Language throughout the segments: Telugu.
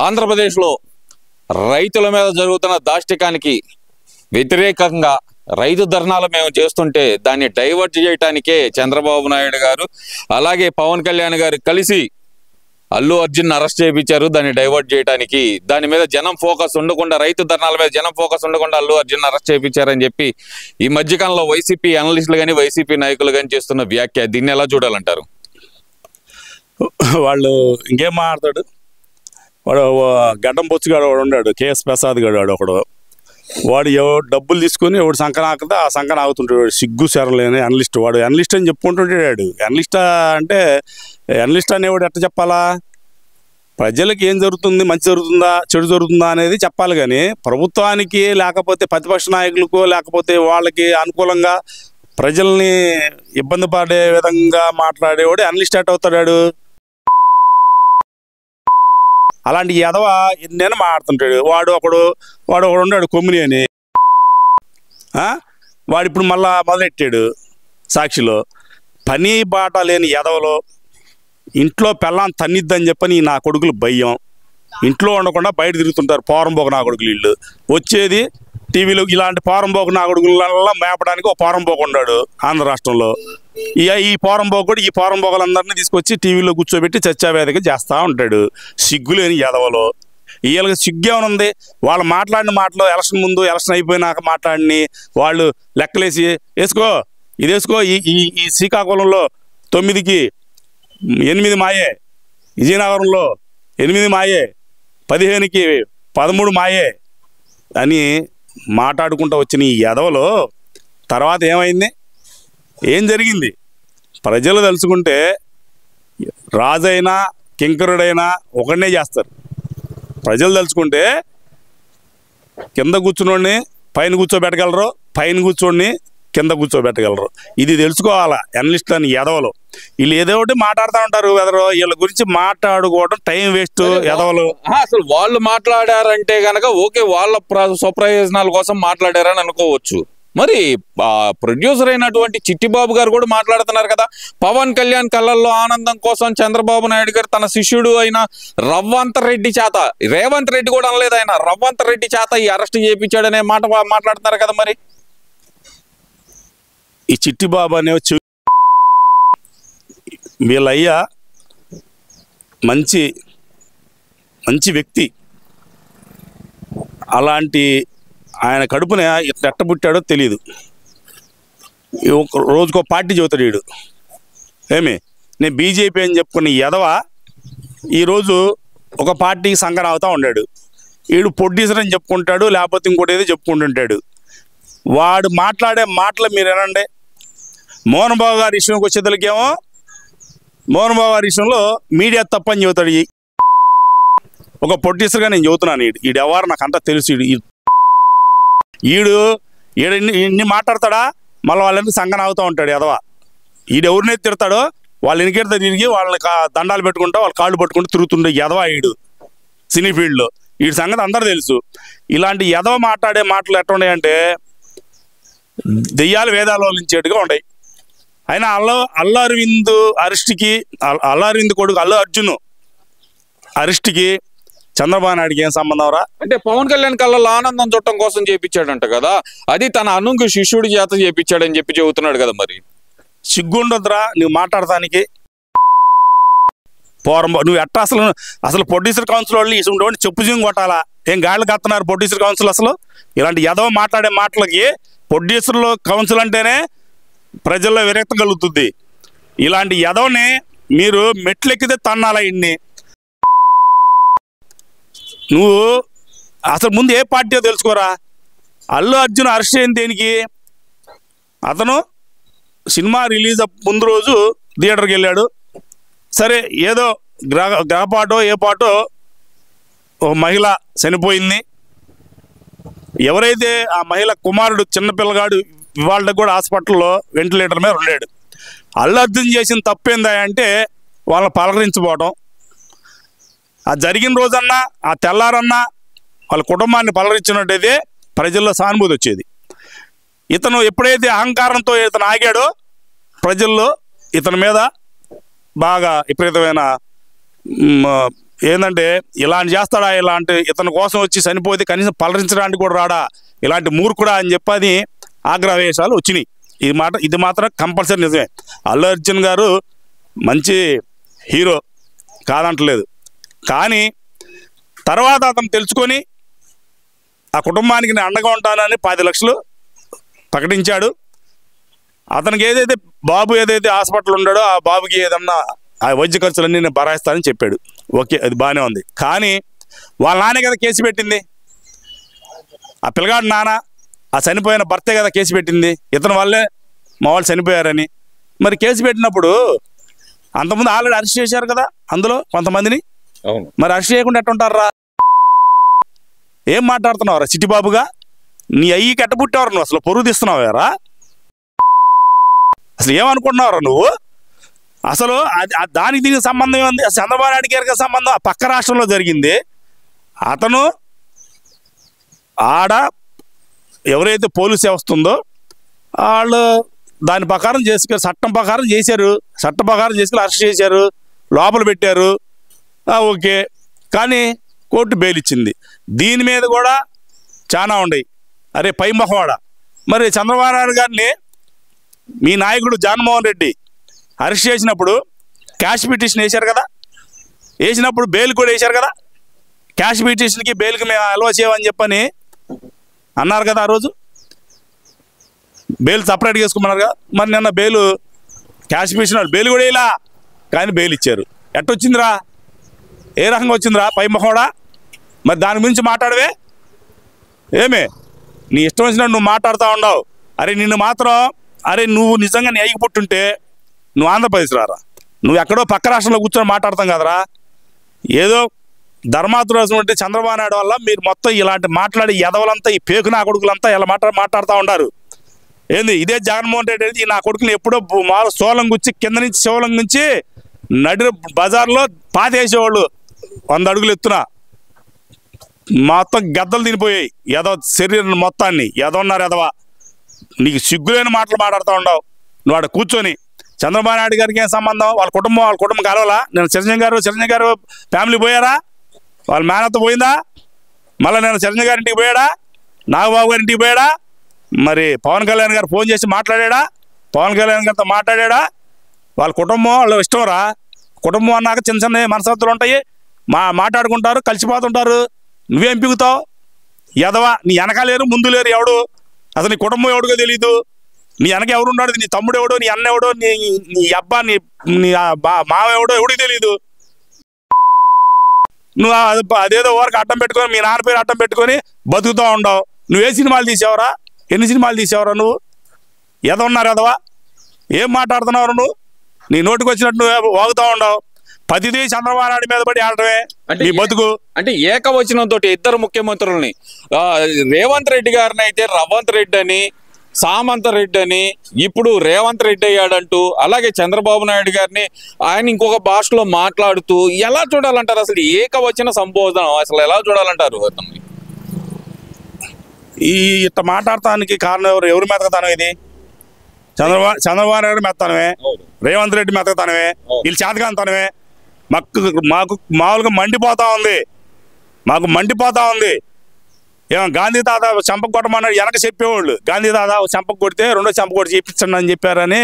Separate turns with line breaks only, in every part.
ఆంధ్రప్రదేశ్లో రైతుల మీద జరుగుతున్న దాష్టికానికి వ్యతిరేకంగా రైతు ధర్నాలు మేము చేస్తుంటే దాన్ని డైవర్ట్ చేయడానికే చంద్రబాబు నాయుడు గారు అలాగే పవన్ కళ్యాణ్ గారు కలిసి అల్లు అర్జున్ అరెస్ట్ చేయించారు. దాన్ని డైవర్ట్ చేయడానికి, దాని మీద జనం ఫోకస్ ఉండకుండా, రైతు ధర్నాల మీద జనం ఫోకస్ ఉండకుండా అల్లు అర్జున్ అరెస్ట్ చేయించారని చెప్పి ఈ మధ్యకాలంలో వైసీపీ అనలిస్టులు కానీ వైసీపీ నాయకులు కానీ చేస్తున్న వ్యాఖ్య, దీన్ని ఎలా చూడాలంటారు?
వాళ్ళు ఇంకేం మాట్లాడతాడు. వాడు గడ్డం బొచ్చుగాడు వాడు ఉన్నాడు, కేఎస్ ప్రసాద్ గాడు వాడు ఒకడు. వాడు డబ్బులు తీసుకొని ఎవడు సంకన ఆకుతా ఆ సంకన ఆగుతుంటాడు. సిగ్గు సెరలేని అనలిస్ట్. వాడు అనలిస్ట్ అని చెప్పుకుంటుంటాడు. అనలిస్ట్ అంటే అనలిస్ట్ అనేవాడు ఎట్లా చెప్పాలా? ప్రజలకు ఏం జరుగుతుంది, మంచి జరుగుతుందా చెడు జరుగుతుందా అనేది చెప్పాలి. కానీ ప్రభుత్వానికి లేకపోతే ప్రతిపక్ష నాయకులకు లేకపోతే వాళ్ళకి అనుకూలంగా ప్రజల్ని ఇబ్బంది పడే విధంగా మాట్లాడేవాడు అనలిస్ట్ ఎట్ అవుతాడు. అలాంటి ఎదవ నేను మాట్లాడుతుంటాడు. వాడు ఒకడు ఉన్నాడు కొమ్మిని అని. వాడు ఇప్పుడు మళ్ళా మొదలెట్టాడు సాక్షిలో. పని బాట లేని ఎదవలో ఇంట్లో పెళ్ళాన్ని తన్నిద్దని చెప్పని నా కొడుకులు భయం. ఇంట్లో ఉండకుండా బయట తిరుగుతుంటారు పోరంబోక నా కొడుకులు. వీళ్ళు వచ్చేది టీవీలో ఇలాంటి పోరంబోక నా కొడుకుల మేపడానికి ఒక పోరంబోక ఉన్నాడు ఆంధ్ర రాష్ట్రంలో. ఈ పోరంబోకుడు ఈ పోరంబోకలందరినీ తీసుకొచ్చి టీవీలో కూర్చోబెట్టి చర్చావేదిక చేస్తూ ఉంటాడు. సిగ్గులేని ఎదవలో. వీళ్ళకి సిగ్గేమని ఉంది? వాళ్ళు మాట్లాడిన మాటలు ఎలక్షన్ ముందు ఎలక్షన్ అయిపోయినాక మాట్లాడిని వాళ్ళు లెక్కలేసి వేసుకో ఇది వేసుకో, ఈ శ్రీకాకుళంలో 9కి 8 మాయే, విజయనగరంలో 8 మాయే, 15కి 13 మాయే అని మాట్లాడుకుంటూ వచ్చిన ఈ ఎదవలో తర్వాత ఏమైంది? ఏం జరిగింది? ప్రజలు తలుచుకుంటే రాజైనా కింకరుడైనా ఒకనే చేస్తారు. ప్రజలు తలుచుకుంటే కింద కూర్చున్నోడిని పైన కూర్చోబెట్టగలరు, పైన కూర్చోడిని కింద కూర్చోబెట్టగలరు. ఇది తెలుసుకోవాలా అనలిస్ట్ అని ఎదవలు. వీళ్ళు ఏదో ఒకటి మాట్లాడుతూ ఉంటారు. ఎదరో వీళ్ళ గురించి మాట్లాడుకోవడం టైం వేస్ట్ ఎదవలు.
అసలు వాళ్ళు మాట్లాడారంటే గనక ఓకే, వాళ్ళ స్వప్రయోజనాల కోసం మాట్లాడారని అనుకోవచ్చు. మరి ప్రొడ్యూసర్ అయినటువంటి చిట్టిబాబు గారు కూడా మాట్లాడుతున్నారు కదా. పవన్ కళ్యాణ్ కళ్ళల్లో ఆనందం కోసం చంద్రబాబు నాయుడు గారు తన శిష్యుడు అయిన రవ్వంత రెడ్డి చేత, రేవంత్ రెడ్డి కూడా అనలేదు, ఆయన రవ్వంత రెడ్డి చేత ఈ అరెస్ట్ చేయించాడనే మాట మాట్లాడుతున్నారు కదా. మరి
ఈ చిట్టిబాబు అనే వీళ్ళయ్యా మంచి వ్యక్తి. అలాంటి ఆయన కడుపున ఎట్ట పుట్టాడో తెలియదు. రోజుకో పార్టీ చెబుతాడు వీడు. ఏమి నేను బీజేపీ అని చెప్పుకున్న ఎదవ ఈరోజు ఒక పార్టీకి సంఘం అవుతా ఉన్నాడు. వీడు ప్రొడ్యూసర్ అని చెప్పుకుంటాడు, లేకపోతే ఇంకోటి ఏదో చెప్పుకుంటుంటాడు. వాడు మాట్లాడే మాటలు మీరు వినండి. మోహన్ బాబు గారి విషయంకి వచ్చేదలకేమో మోహన్ బాబు గారి విషయంలో మీడియా తప్పని చెబుతాడు. ఒక ప్రొడ్యూసర్గా నేను చెబుతున్నాను. వీడు ఎవరు నాకు అంతా తెలుసు. ఈడు ఇన్ని మాట్లాడతాడా, మళ్ళీ వాళ్ళని సంఘం ఆగుతూ ఉంటాడు ఎదవ. ఈడు ఎవరినైతే తిడతాడో వాళ్ళు ఎన్నికెడతా తిరిగి వాళ్ళని దండాలు పెట్టుకుంటా వాళ్ళ కాళ్ళు పట్టుకుంటూ తిరుగుతుండే ఎదవ ఈడు సినీ ఫీల్డ్లో. వీడి సంగతి అందరూ తెలుసు. ఇలాంటి ఎదవ మాట్లాడే మాటలు ఎట్లా ఉన్నాయంటే దెయ్యాలు వేదాలు వల్లించేట్టుగా ఉన్నాయి. అయినా అల్లు అరవింద్ అరెస్ట్కి, అల్లు అరవింద్ కొడుకు అల్లు అర్జున్ అరెస్ట్కి చంద్రబాబు నాయుడికి ఏం సంబంధం రా?
అంటే పవన్ కళ్యాణ్ కళ్ళలో ఆనందం చుట్టం కోసం చేయించాడంట కదా, అది తన అనుంగు శిష్యుడి చేత చేయించాడని చెప్పి చెబుతున్నాడు కదా. మరి
సిగ్గుండొద్దురా నువ్వు మాట్లాడటానికి? నువ్వు ఎట్టా అసలు ప్రొడ్యూసర్ కౌన్సిల్ వాళ్ళు ఇటువంటి చెప్పు జింగు కొట్టాలా? ఏం గాళ్ళు కత్తున్నారు ప్రొడ్యూసర్ కౌన్సిల్? అసలు ఇలాంటి ఎదవ మాట్లాడే మాటలకి ప్రొడ్యూసర్లో కౌన్సిల్ అంటేనే ప్రజల్లో విరక్తి కలుగుతుంది. ఇలాంటి ఎదవని మీరు మెట్లెక్కితే తన్నాలా? ఇన్ని నువ్వు అసలు ముందు ఏ పార్టీయో తెలుసుకోరా. అల్లు అర్జున్ అరెస్ట్ అయింది దేనికి? అతను సినిమా రిలీజ్ ముందు రోజు థియేటర్కి వెళ్ళాడు. సరే ఏదో గ్రహపాటో ఏ పాటో ఒక మహిళ చనిపోయింది. ఎవరైతే ఆ మహిళ కుమారుడు చిన్నపిల్లగాడు వాళ్ళకి కూడా హాస్పిటల్లో వెంటిలేటర్ మీద ఉన్నాడు. అల్లు అర్జున్ చేసిన తప్పేందా అంటే వాళ్ళని పలకరించబోవడం. ఆ జరిగిన రోజన్నా ఆ తెల్లారన్నా వాళ్ళ కుటుంబాన్ని పలకరించినట్టయితే ప్రజల్లో సానుభూతి వచ్చేది. ఇతను ఎప్పుడైతే అహంకారంతో ఇతను ఆగాడో ప్రజల్లో ఇతని మీద బాగా విపరీతమైన ఏంటంటే ఇలాంటి చేస్తాడా, ఇలాంటి ఇతని కోసం వచ్చి చనిపోతే కనీసం పలరించడానికి కూడా రాడా, ఇలాంటి మూర్ఖుడా అని చెప్పని ఆగ్రహవేశాలు వచ్చినాయి. ఇది మాత్రం కంపల్సరీ నిజమే. అల్లు అర్జున్ గారు మంచి హీరో కాదంటలేదు, కానీ తర్వాత అతను తెలుసుకొని ఆ కుటుంబానికి నేను అండగా ఉంటానని 10 లక్షలు ప్రకటించాడు. అతనికి ఏదైతే బాబు ఏదైతే హాస్పిటల్ ఉన్నాడో ఆ బాబుకి ఏదన్నా ఆ వైద్య ఖర్చులన్నీ నేను భరాయిస్తానని చెప్పాడు. ఓకే, అది బాగానే ఉంది. కానీ వాళ్ళ నాన్నే కదా కేసు పెట్టింది, ఆ పిల్లగాడు నాన్న, ఆ చనిపోయిన భర్తే కదా కేసు పెట్టింది, ఇతని వల్లే మా వాళ్ళు చనిపోయారని. మరి కేసు పెట్టినప్పుడు అంతకుముందు ఆల్రెడీ అరెస్ట్ చేశారు కదా అందులో కొంతమందిని. మరి అరెస్ట్ చేయకుండా ఎట్టుంటారా? ఏం మాట్లాడుతున్నావురా చిట్టిబాబుగా? నీ అయ్యి కట్టబుట్టేవారు నువ్వు, అసలు పొరుగు తీస్తున్నావారా? అసలు ఏమనుకుంటున్నావురా నువ్వు? అసలు దానికి దీనికి సంబంధం ఉంది. చంద్రబాబు నాయుడు గారికి సంబంధం ఆ పక్క రాష్ట్రంలో జరిగింది. అతను ఆడ ఎవరైతే పోలీసు వ్యవస్థ ఉందో వాళ్ళు దాని ప్రకారం చేసుకొని చట్టం ప్రకారం చేశారు, చట్టం ప్రకారం చేసుకుని అరెస్ట్ చేశారు, లోపల పెట్టారు. ఓకే, కానీ కోర్టు బెయిల్ ఇచ్చింది. దీని మీద కూడా చాలా ఉన్నాయి. అరే పై మొహవాడ, మరి చంద్రబాబు నాయుడు గారిని మీ నాయకుడు జగన్మోహన్ రెడ్డి అరెస్ట్ చేసినప్పుడు క్యాష్ పిటిషన్ వేశారు కదా, వేసినప్పుడు బెయిల్ కూడా వేశారు కదా. క్యాష్ పిటిషన్కి బెయిల్కి మేము అలవా చేయమని చెప్పని అన్నారు కదా. ఆ రోజు బెయిల్ సపరేట్గా వేసుకోమన్నారు కదా. మరి నిన్న బెయిల్ క్యాష్ పిటిషన్ బెయిల్ కూడా ఇలా, కానీ బెయిల్ ఇచ్చారు. ఎట్టొచ్చిందిరా? ఏ రకంగా వచ్చిందిరా పై మొహోడా? మరి దాని గురించి మాట్లాడవే ఏమే? నీ ఇష్టం వచ్చినట్టు నువ్వు మాట్లాడుతూ ఉండవు. అరే నిన్ను మాత్రం, అరే నువ్వు నిజంగా నీ అయ్యి పుట్టుంటే నువ్వు ఆంధ్రప్రదేశ్ రారా, నువ్వు ఎక్కడో పక్క రాష్ట్రంలో కూర్చొని మాట్లాడతాం కదరా. ఏదో ధర్మాతురాజు ఉంటే చంద్రబాబు నాయుడు వల్ల మీరు మొత్తం ఇలాంటి మాట్లాడి ఎదవలంతా, ఈ పేకు నా కొడుకులంతా ఇలా మాట్లాడుతూ ఉన్నారు. ఏంది ఇదే జగన్మోహన్ రెడ్డి అనేది నా కొడుకుని ఎప్పుడో మామూలు సోలం గుచ్చి కింద నుంచి శివలం గుంచి నడి బజార్లో పాతేసేవాళ్ళు 100 అడుగులు ఎత్తున, మొత్తం గద్దలు తినిపోయాయి ఏదో శరీరం మొత్తాన్ని. ఎదవన్నారు ఎదవా, నీకు సిగ్గులేని మాటలు మాట్లాడుతూ ఉండవు. నువ్వు ఆడ కూర్చొని చంద్రబాబు నాయుడు గారికి ఏం సంబంధం? వాళ్ళ కుటుంబం కలవాలా? నేను చిరంజీవి గారు ఫ్యామిలీ పోయారా? వాళ్ళ మేనత్త పోయిందా? మళ్ళీ నేను చిరంజీవి గారి ఇంటికి పోయాడా? నాగబాబు గారి ఇంటికి పోయాడా? మరి పవన్ కళ్యాణ్ గారు ఫోన్ చేసి మాట్లాడా? పవన్ కళ్యాణ్ గారితో మాట్లాడా? వాళ్ళ కుటుంబం వాళ్ళు ఇష్టంరా. కుటుంబం అన్నాక చిన్న చిన్న మనస్తత్వాలు ఉంటాయి, మాట్లాడుకుంటారు, కలిసిపోతుంటారు. నువ్వేం పిగుతావు ఎదవా? నీ వెనక లేరు ముందు లేరు ఎవడు, అసలు నీ కుటుంబం ఎవడుగో తెలీదు. నీ వెనక ఎవడున్నాడు, నీ తమ్ముడు ఎవడో, నీ అన్న ఎవడో, నీ అబ్బా, నీ మావ ఎవడో ఎవడికి తెలీదు. నువ్వు అదేదో ఊరికి అడ్డం పెట్టుకొని, మీ నాన్న పేరు అడ్డం పెట్టుకొని బతుకుతూ ఉండవు. నువ్వే సినిమాలు తీసావరా? ఎన్ని సినిమాలు తీసావరా నువ్వు? ఎదవన్నారు ఎదవా? ఏం మాట్లాడుతున్నావు నువ్వు? నీ నోటికి వచ్చినట్టు నువ్వు వాగుతూ ఉండవు. ప్రతిదీ చంద్రబాబు నాయుడు మీద పడి ఆడటమే నీ బతుకు.
అంటే ఏకవచనంతో ఇద్దరు ముఖ్యమంత్రులని, రేవంత్ రెడ్డి గారిని అయితే రవంత్ రెడ్డి అని, సామంత రెడ్డి అని, ఇప్పుడు రేవంత్ రెడ్డి అయ్యాడంటూ, అలాగే చంద్రబాబు నాయుడు గారిని ఆయన ఇంకొక భాషలో మాట్లాడుతూ ఎలా చూడాలంటారు? అసలు ఏకవచన సంబోధన అసలు ఎలా చూడాలంటారు?
ఇట్లా మాట్లాడటానికి కారణం ఎవరి మెతకతనం? ఇది చంద్రబాబు నాయుడు మెత్తనమే, రేవంత్ రెడ్డి మెతకతనమే, వీళ్ళు చేతకాంతనమే. మాకు మామూలుగా మండిపోతా ఉంది, మాకు మండిపోతా ఉంది. ఏమో గాంధీ తాత చంపకు కొట్టమన్నాడు, వెనక చెప్పేవాళ్ళు. గాంధీ తాత చంపకు కొడితే రెండో చంప కొట్టి చేయించండి అని చెప్పారని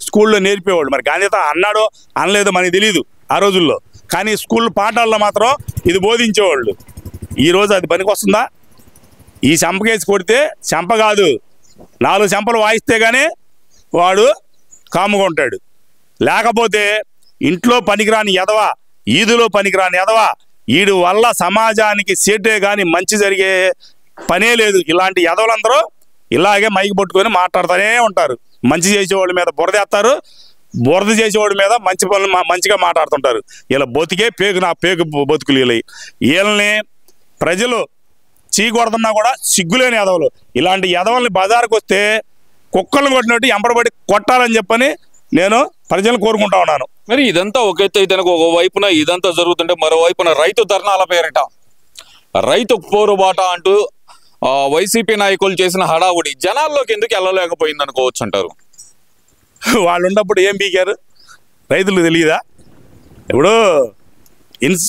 స్కూల్లో నేర్పేవాళ్ళు. మరి గాంధీ తాత అన్నాడో అనలేదో మనకి తెలియదు ఆ రోజుల్లో, కానీ స్కూల్ పాఠాల్లో మాత్రం ఇది బోధించేవాళ్ళు. ఈరోజు అది పనికి వస్తుందా? ఈ చెంపకేసి కొడితే చెంప కాదు, 4 చెంపలు వాయిస్తే కానీ వాడు కాముగా ఉంటాడు. లేకపోతే ఇంట్లో పనికిరాని ఎదవా, ఈదులో పనికిరాని ఎదవా, వీడి వల్ల సమాజానికి సేటే కానీ మంచి జరిగే పనే లేదు. ఇలాంటి ఎదవలందరూ ఇలాగే మైకి పట్టుకొని మాట్లాడుతూనే ఉంటారు. మంచి చేసేవాళ్ళ మీద బురదేస్తారు, బురద చేసేవాడి మీద మంచి పనులు మంచిగా మాట్లాడుతుంటారు. ఇలా బతికే పేగు బతుకులు వీళ్ళని ప్రజలు చీకొడుతున్నా కూడా సిగ్గులేని ఎదవలు. ఇలాంటి ఎదవల్ని బజారుకు వస్తే కుక్కలను కొట్టినట్టు ఎంబడబడి కొట్టాలని చెప్పని నేను ప్రజలను కోరుకుంటా ఉన్నాను.
మరి ఇదంతా ఒక ఎత్తు అయితే ఒక వైపున ఇదంతా జరుగుతుంటే, మరోవైపున రైతు ధర్నాల పేరిట రైతు పోరుబాట అంటూ వైసీపీ నాయకులు చేసిన హడావుడి జనాల్లోకి ఎందుకు వెళ్ళలేకపోయింది అనుకోవచ్చు అంటారు?
వాళ్ళు ఉన్నప్పుడు ఏం పీకారు రైతులు తెలియదా? ఇప్పుడు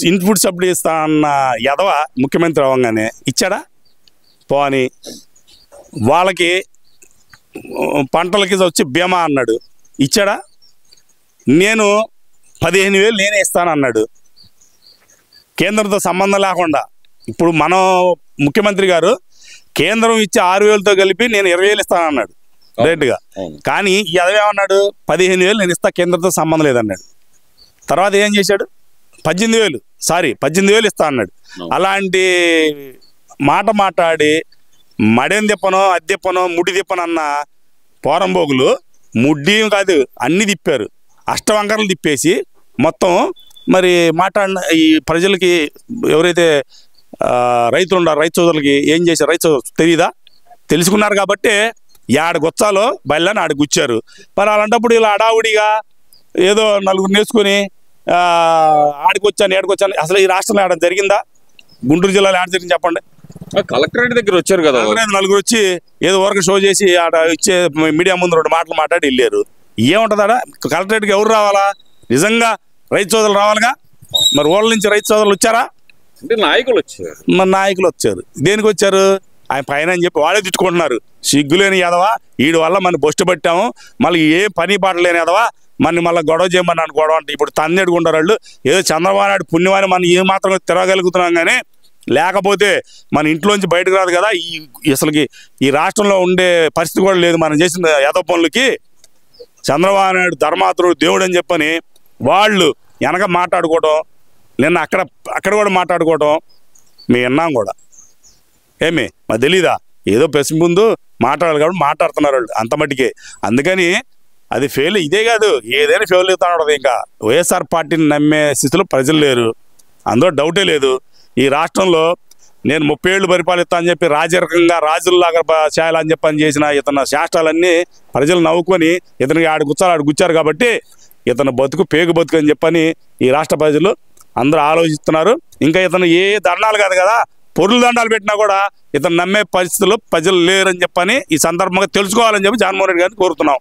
ఇన్పుట్ సబ్సిడీ ఇస్తా అన్న ఎదవ ముఖ్యమంత్రి అవ్వగానే ఇచ్చాడా? పోని వాళ్ళకి పంటలకి వచ్చి బీమా అన్నాడు, ఇచ్చాడా? నేను 15,000 నేనే ఇస్తాను అన్నాడు, కేంద్రంతో సంబంధం లేకుండా. ఇప్పుడు మనం ముఖ్యమంత్రి గారు కేంద్రం ఇచ్చే 6,000తో కలిపి నేను 20,000 ఇస్తాను అన్నాడు డైరెక్ట్గా. కానీ ఈ అదేమన్నాడు, 15,000 నేను ఇస్తా, కేంద్రంతో సంబంధం లేదన్నాడు. తర్వాత ఏం చేశాడు, 18,000 ఇస్తా అన్నాడు. అలాంటి మాట మాట్లాడి మడేం తిప్పనో అద్దెప్పనో ముడి తిప్పనన్న పోరంబోగులు ముడ్డి కాదు అన్ని తిప్పారు, అష్టవంకరలు తిప్పేసి మొత్తం మరి మాట్లాడిన ఈ ప్రజలకి ఎవరైతే రైతులు ఉన్నారో రైతు సోదరులకి ఏం చేశారు, రైతు సోదరులు తెలియదా? తెలుసుకున్నారు కాబట్టి గుచ్చాలో బయలుని ఆడ గుచ్చారు. మరి అలాంటప్పుడు ఇలా అడావుడిగా ఏదో నలుగురు నేర్చుకొని ఆడికొచ్చాను ఏడుకొచ్చాను, అసలు ఈ రాష్ట్రంలో ఆడ జరిగిందా? గుంటూరు జిల్లాలో ఆడ జరిగింది చెప్పండి.
కలెక్టరేట్ దగ్గర వచ్చారు కదా,
నలుగురు వచ్చి ఏదో వర్క్ షో చేసి ఆడ ఇచ్చే మీడియా ముందు 2 మాటలు మాట్లాడి వెళ్ళారు. ఏముంటుంది ఆడ? కలెక్టరేట్కి ఎవరు రావాలా? నిజంగా రైతు సోదరులు రావాలిగా. మరి ఊళ్ళ నుంచి రైతు సోదరులు వచ్చారా?
నాయకులు వచ్చారు.
మరి నాయకులు వచ్చారు, దేనికి వచ్చారు? ఆయన పైన అని చెప్పి వాళ్ళే తిట్టుకుంటున్నారు, సిగ్గులేని ఎదవా వీడి వల్ల మనం బొస్టు పట్టాము, మళ్ళీ ఏ పని పాట లేని ఎదవా మన మళ్ళీ గొడవ చేయమని గొడవ అంటే ఇప్పుడు తన్నెడుకుంటారు వాళ్ళు. ఏదో చంద్రబాబు నాయుడు పుణ్యమని మనం ఏ మాత్రం తిరగలుగుతున్నాం, కానీ లేకపోతే మన ఇంట్లోంచి బయటకు రాదు కదా. అసలుకి ఈ రాష్ట్రంలో ఉండే పరిస్థితి కూడా లేదు మనం చేసిన ఎదవ పనులకి. చంద్రబాబు నాయుడు ధర్మాతుడు దేవుడు అని చెప్పని వాళ్ళు వెనక మాట్లాడుకోవటం, నిన్న అక్కడ కూడా మాట్లాడుకోవటం మేము విన్నాం కూడా. ఏమి మాకు తెలీదా? ఏదో ప్రెస్ ముందు మాట్లాడాలి కాబట్టి మాట్లాడుతున్నారు వాళ్ళు అంత మట్టికే. అందుకని అది ఫెయిల్, ఇదే కాదు ఏదైనా ఫెయిల్ అవుతా ఉండదు. ఇంకా వైఎస్ఆర్ పార్టీని నమ్మే స్థితిలో ప్రజలు లేరు, అందులో డౌటే లేదు. ఈ రాష్ట్రంలో నేను 30 ఏళ్ళు పరిపాలిస్తా అని చెప్పి రాజరకంగా రాజుల్లాగా చేయాలని చెప్పని చేసిన ఇతను శాస్త్రాలన్నీ ప్రజలు నవ్వుకొని ఇతనికి ఆడు గుచ్చారు కాబట్టి ఇతను పేగు బతుకు అని చెప్పని ఈ రాష్ట్ర ప్రజలు అందరూ ఆలోచిస్తున్నారు. ఇంకా ఇతను ఏ దండాలు కాదు కదా, పొరుల దండాలు పెట్టినా కూడా ఇతను నమ్మే పరిస్థితుల్లో ప్రజలు లేరని చెప్పని ఈ సందర్భంగా తెలుసుకోవాలని చెప్పి జగన్మోహన్ రెడ్డి గారిని కోరుతున్నాం.